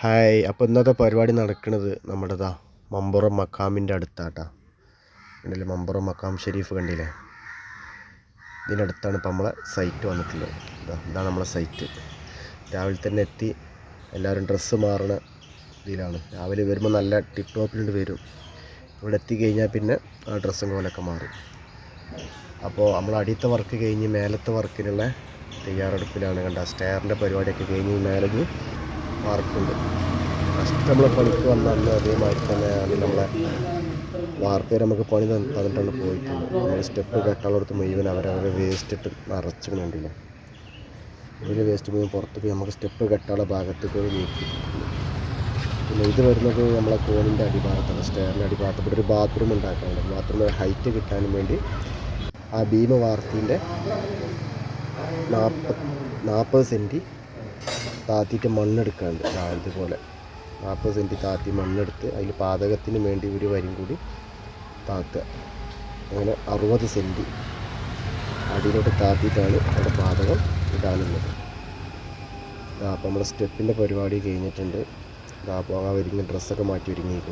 Hi. അപ്പോൾ ഇന്നത്തെ പരിപാടി നടക്കുന്നത് നമ്മുടെതാ മമ്പുറം മക്കാമിൻ്റെ അടുത്താട്ടാ. കണ്ടില്ലേ, മമ്പുറം മക്കാം ഷെരീഫ് കണ്ടില്ലേ? ഇതിനടുത്താണ് ഇപ്പോൾ നമ്മളെ സൈറ്റ് വന്നിട്ടുള്ളത്. ഇതാണ് നമ്മളെ സൈറ്റ്. രാവിലെ തന്നെ എത്തി. എല്ലാവരും ഡ്രസ്സ് മാറണ ഇതിലാണ്. രാവിലെ വരുമ്പോൾ നല്ല ടിപ്പ് ടോപ്പിലുണ്ട് വരും. ഇവിടെ എത്തിക്കഴിഞ്ഞാൽ പിന്നെ ആ ഡ്രസ്സും പോലൊക്കെ മാറും. അപ്പോൾ നമ്മൾ അടിയത്തെ വർക്ക് കഴിഞ്ഞ് മേലത്തെ വർക്കിനുള്ള തയ്യാറെടുപ്പിലാണ്. കണ്ട സ്റ്റെയറിൻ്റെ പരിപാടിയൊക്കെ കഴിഞ്ഞ് മേലേക്ക് വാർപ്പുണ്ട്. ഫസ്റ്റ് നമ്മൾ പണിക്ക് വന്നാൽ അതേമാതിരി തന്നെയാണ് നമ്മളെ വാർപ്പേർ നമുക്ക് പണി തന്നിട്ടാണ് പോയിട്ടുണ്ട്. നമ്മൾ സ്റ്റെപ്പ് കെട്ടാളെടുത്ത് മുഴുവൻ അവരവരെ വേസ്റ്റ് ഇട്ട് നിറച്ചിട്ടുണ്ടില്ല. ഇതിൽ വേസ്റ്റ് മുഴുവൻ പുറത്തേക്ക് നമുക്ക് സ്റ്റെപ്പ് കെട്ടാളെ ഭാഗത്തേക്ക് നീക്കി. പിന്നെ ഇത് വരുന്നത് നമ്മളെ കോണിൻ്റെ അടിഭാഗത്താണ്, സ്റ്റെയറിൻ്റെ അടിഭാഗത്ത്. ഇവിടെ ഒരു ബാത്റൂം ഉണ്ടാക്കാനുണ്ട്. ബാത്റൂം ഹൈറ്റ് കിട്ടാനും വേണ്ടി ആ ബീം വാർപ്പിൻ്റെ 40 സെൻറ്റ് താത്തിയിട്ട് മണ്ണെടുക്കാനുണ്ട്. ഇതുപോലെ 40 സെൻറ്റ് താത്തി മണ്ണെടുത്ത് അതിൽ പാചകത്തിന് വേണ്ടി ഒരു വരിയും കൂടി താത്തുക. അങ്ങനെ 60 സെൻറ്റ് അടിയിലോട്ട് താത്തിയിട്ടാണ് അവിടെ പാചകം ഇടാനുള്ളത്. അപ്പോൾ നമ്മുടെ സ്റ്റെപ്പിൻ്റെ പരിപാടി കഴിഞ്ഞിട്ടുണ്ട്. പോകാൻ ഒരുങ്ങി ഡ്രസ്സൊക്കെ മാറ്റി ഒരുങ്ങിയിരിക്കുന്നു.